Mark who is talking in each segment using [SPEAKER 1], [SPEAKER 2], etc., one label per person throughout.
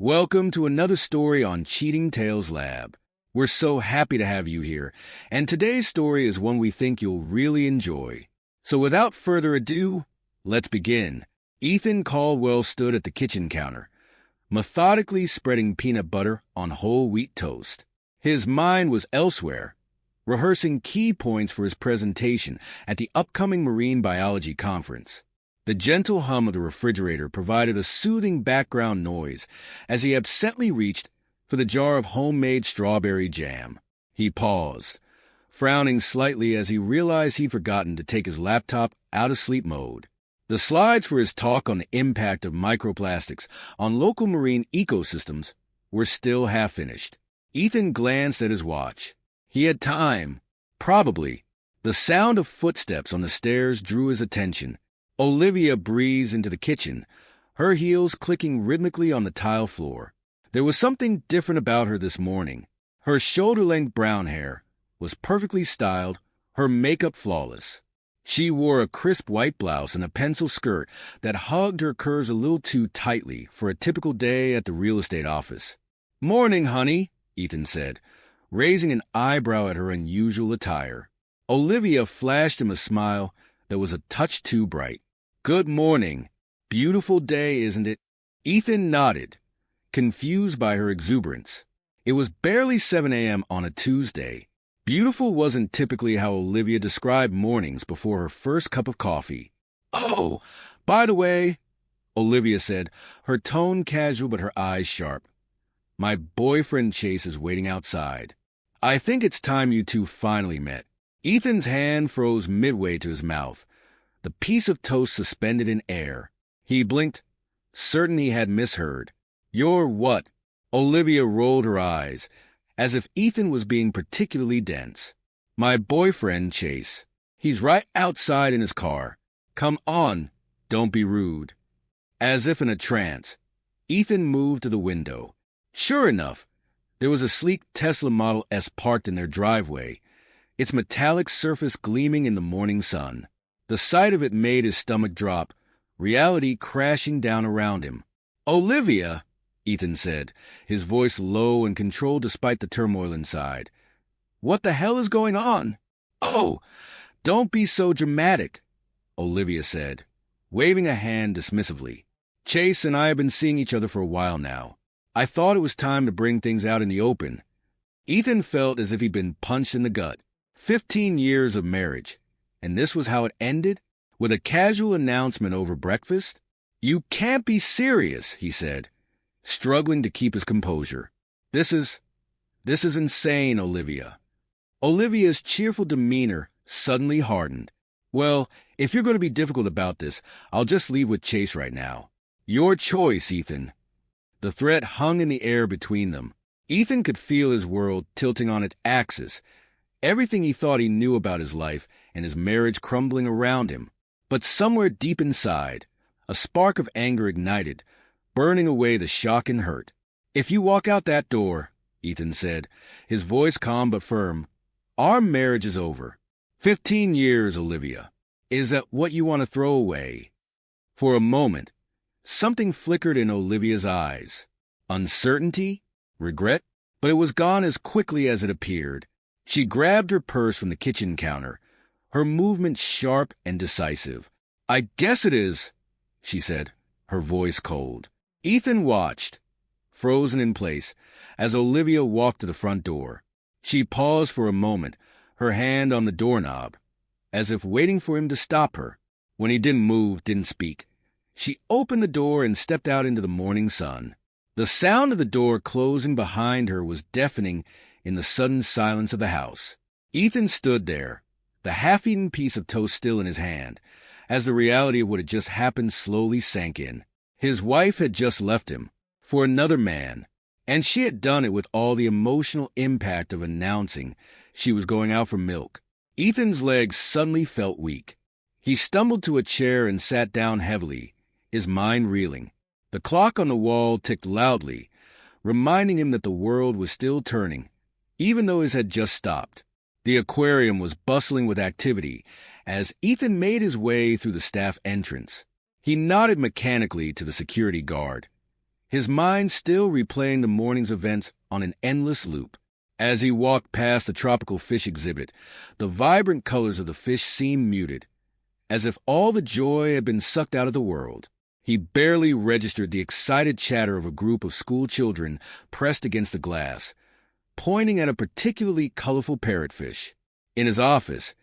[SPEAKER 1] Welcome to another story on Cheating Tales Lab. We're so happy to have you here, and today's story is one we think you'll really enjoy. So without further ado, let's begin. Ethan Caldwell stood at the kitchen counter, methodically spreading peanut butter on whole wheat toast. His mind was elsewhere, rehearsing key points for his presentation at the upcoming marine biology conference. The gentle hum of the refrigerator provided a soothing background noise as he absently reached for the jar of homemade strawberry jam. He paused, frowning slightly as he realized he'd forgotten to take his laptop out of sleep mode. The slides for his talk on the impact of microplastics on local marine ecosystems were still half-finished. Ethan glanced at his watch. He had time. Probably. The sound of footsteps on the stairs drew his attention. Olivia breezed into the kitchen, her heels clicking rhythmically on the tile floor. There was something different about her this morning. Her shoulder-length brown hair was perfectly styled, her makeup flawless. She wore a crisp white blouse and a pencil skirt that hugged her curves a little too tightly for a typical day at the real estate office. "Morning, honey," Ethan said, raising an eyebrow at her unusual attire. Olivia flashed him a smile that was a touch too bright. "Good morning. Beautiful day, isn't it?" Ethan nodded, confused by her exuberance. It was barely 7 a.m. on a Tuesday. Beautiful wasn't typically how Olivia described mornings before her first cup of coffee. "Oh, by the way," Olivia said, her tone casual but her eyes sharp, "my boyfriend Chase is waiting outside. I think it's time you two finally met." Ethan's hand froze midway to his mouth, the piece of toast suspended in air. He blinked, certain he had misheard. "You're what?" Olivia rolled her eyes, as if Ethan was being particularly dense. "My boyfriend, Chase. He's right outside in his car. Come on, don't be rude." As if in a trance, Ethan moved to the window. Sure enough, there was a sleek Tesla Model S parked in their driveway, its metallic surface gleaming in the morning sun. The sight of it made his stomach drop, reality crashing down around him. "Olivia," Ethan said, his voice low and controlled despite the turmoil inside. "What the hell is going on?" "Oh, don't be so dramatic," Olivia said, waving a hand dismissively. "Chase and I have been seeing each other for a while now. I thought it was time to bring things out in the open." Ethan felt as if he'd been punched in the gut. 15 years of marriage, and this was how it ended? With a casual announcement over breakfast? "You can't be serious," he said, struggling to keep his composure. This is insane, Olivia." Olivia's cheerful demeanor suddenly hardened. "Well, if you're going to be difficult about this, I'll just leave with Chase right now." "Your choice, Ethan." The threat hung in the air between them. Ethan could feel his world tilting on its axis, everything he thought he knew about his life and his marriage crumbling around him. But somewhere deep inside, a spark of anger ignited, burning away the shock and hurt. "If you walk out that door," Ethan said, his voice calm but firm, "our marriage is over. 15 years, Olivia. Is that what you want to throw away?" For a moment, something flickered in Olivia's eyes. Uncertainty? Regret? But it was gone as quickly as it appeared. She grabbed her purse from the kitchen counter, her movement sharp and decisive. "I guess it is," she said, her voice cold. Ethan watched, frozen in place, as Olivia walked to the front door. She paused for a moment, her hand on the doorknob, as if waiting for him to stop her. When he didn't move, didn't speak, she opened the door and stepped out into the morning sun. The sound of the door closing behind her was deafening in the sudden silence of the house. Ethan stood there, the half-eaten piece of toast still in his hand, as the reality of what had just happened slowly sank in. His wife had just left him, for another man, and she had done it with all the emotional impact of announcing she was going out for milk. Ethan's legs suddenly felt weak. He stumbled to a chair and sat down heavily, his mind reeling. The clock on the wall ticked loudly, reminding him that the world was still turning, even though his had just stopped. The aquarium was bustling with activity as Ethan made his way through the staff entrance. He nodded mechanically to the security guard, his mind still replaying the morning's events on an endless loop. As he walked past the tropical fish exhibit, the vibrant colors of the fish seemed muted, as if all the joy had been sucked out of the world. He barely registered the excited chatter of a group of school children pressed against the glass, pointing at a particularly colorful parrotfish. In his office,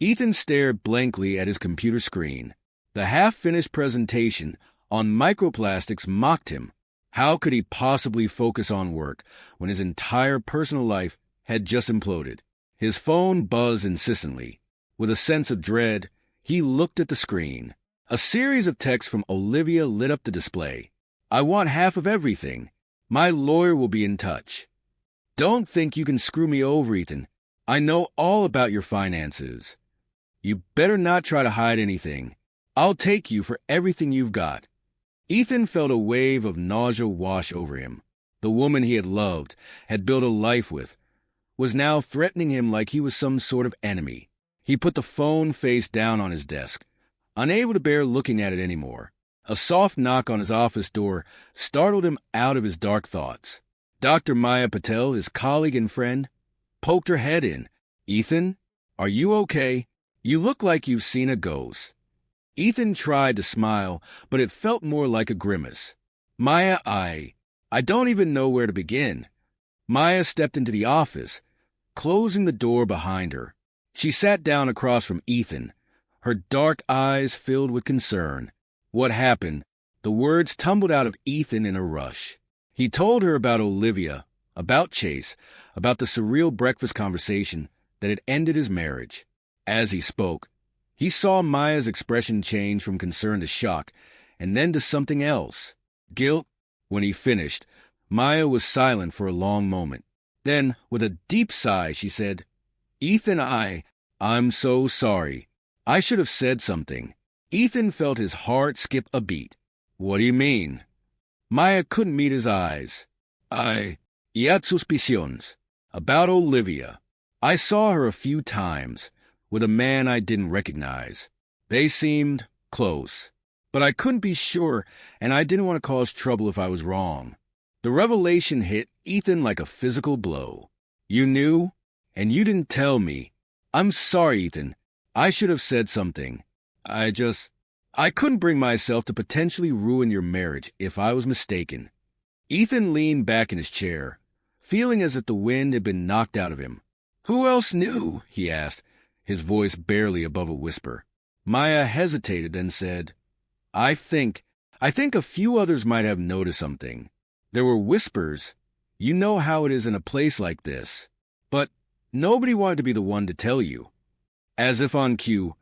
[SPEAKER 1] Ethan stared blankly at his computer screen. The half-finished presentation on microplastics mocked him. How could he possibly focus on work when his entire personal life had just imploded? His phone buzzed insistently. With a sense of dread, he looked at the screen. A series of texts from Olivia lit up the display. "I want half of everything. My lawyer will be in touch." "Don't think you can screw me over, Ethan. I know all about your finances. You better not try to hide anything. I'll take you for everything you've got." Ethan felt a wave of nausea wash over him. The woman he had loved, had built a life with, was now threatening him like he was some sort of enemy. He put the phone face down on his desk, unable to bear looking at it anymore. A soft knock on his office door startled him out of his dark thoughts. Dr. Maya Patel, his colleague and friend, poked her head in. "Ethan, are you okay? You look like you've seen a ghost." Ethan tried to smile, but it felt more like a grimace. "Maya, I don't even know where to begin." Maya stepped into the office, closing the door behind her. She sat down across from Ethan, her dark eyes filled with concern. "What happened?" The words tumbled out of Ethan in a rush. He told her about Olivia, about Chase, about the surreal breakfast conversation that had ended his marriage. As he spoke, he saw Maya's expression change from concern to shock, and then to something else, guilt. When he finished, Maya was silent for a long moment. Then, with a deep sigh, she said, "Ethan, I'm so sorry. I should have said something." Ethan felt his heart skip a beat. "What do you mean?" Maya couldn't meet his eyes. He had suspicions about Olivia. I saw her a few times with a man I didn't recognize. They seemed close, but I couldn't be sure, and I didn't want to cause trouble if I was wrong." The revelation hit Ethan like a physical blow. "You knew, and you didn't tell me. I'm sorry, Ethan. I should have said something. I couldn't bring myself to potentially ruin your marriage if I was mistaken." Ethan leaned back in his chair, feeling as if the wind had been knocked out of him. "Who else knew?" he asked, his voice barely above a whisper. Maya hesitated, then said, I think a few others might have noticed something. There were whispers. You know how it is in a place like this. But nobody wanted to be the one to tell you." As if on cue,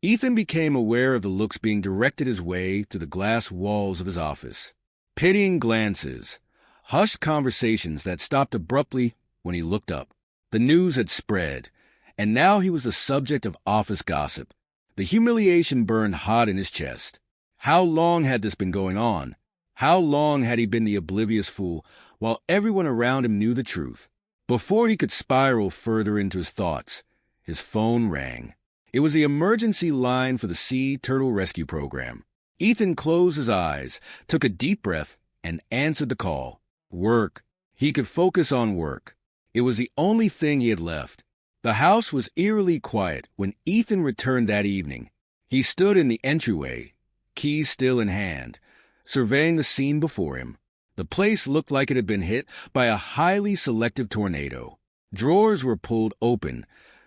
[SPEAKER 1] Ethan became aware of the looks being directed his way through the glass walls of his office. Pitying glances, hushed conversations that stopped abruptly when he looked up. The news had spread, and now he was the subject of office gossip. The humiliation burned hot in his chest. How long had this been going on? How long had he been the oblivious fool while everyone around him knew the truth? Before he could spiral further into his thoughts, his phone rang. It was the emergency line for the Sea Turtle Rescue Program. Ethan closed his eyes, took a deep breath, and answered the call. Work. He could focus on work. It was the only thing he had left. The house was eerily quiet when Ethan returned that evening. He stood in the entryway, keys still in hand, surveying the scene before him. The place looked like it had been hit by a highly selective tornado. Drawers were pulled open,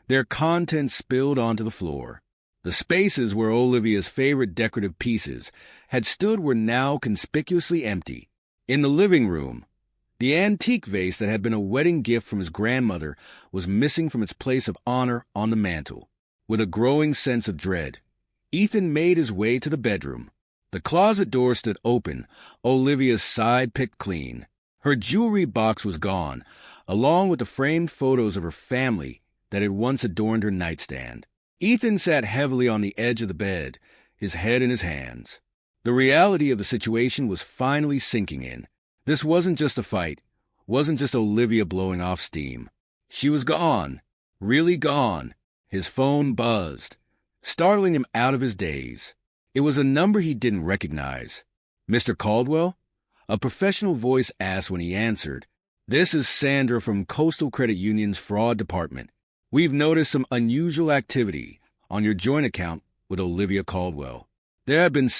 [SPEAKER 1] their contents spilled onto the floor. The spaces where Olivia's favorite decorative pieces had stood were now conspicuously empty. In the living room, the antique vase that had been a wedding gift from his grandmother was missing from its place of honor on the mantel. With a growing sense of dread, Ethan made his way to the bedroom. The closet door stood open, Olivia's side picked clean. Her jewelry box was gone, along with the framed photos of her family that had once adorned her nightstand. Ethan sat heavily on the edge of the bed, his head in his hands. The reality of the situation was finally sinking in. This wasn't just a fight, wasn't just Olivia blowing off steam. She was gone, really gone. His phone buzzed, startling him out of his daze. It was a number he didn't recognize. "Mr. Caldwell? A professional voice asked when he answered, "This is Sandra from Coastal Credit Union's Fraud Department. We've noticed some unusual activity on your joint account with Olivia Caldwell. There have been